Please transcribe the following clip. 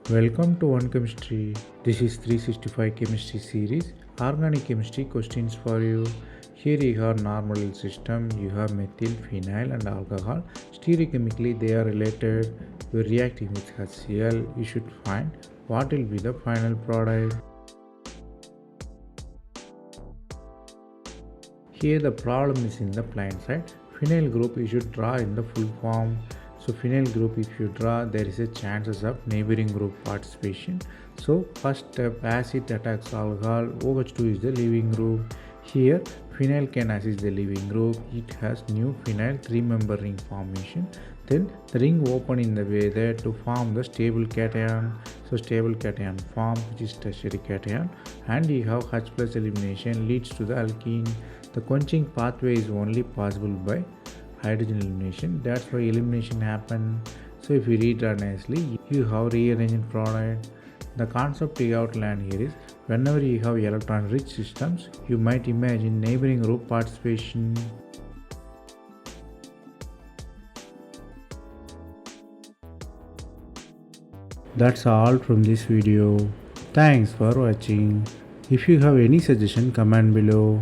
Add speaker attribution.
Speaker 1: Welcome to One Chemistry. This is 365 Chemistry series. Organic chemistry questions for you. Here you have normal system. You have methyl, phenyl and alcohol. Stereochemically they are related. We're reacting with HCl. You should find what will be the final product. Here the problem is in the plain side. Phenyl group you should draw in the full form. So phenyl group if you draw, there is a chances of neighboring group participation. So first step, acid attacks alcohol, OH2 is the leaving group. Here phenyl can assist the leaving group. It has new phenyl 3-member ring formation. Then the ring open in the way there to form the stable cation. So stable cation form, which is tertiary cation, and you have H plus elimination leads to the alkene. The quenching pathway is only possible by hydrogen elimination. That's why elimination happen. So if you read that nicely, you have rearranged product. The concept you outline here is whenever you have electron rich systems, you might imagine neighboring group participation. That's all from this video. Thanks for watching. If you have any suggestion, comment below.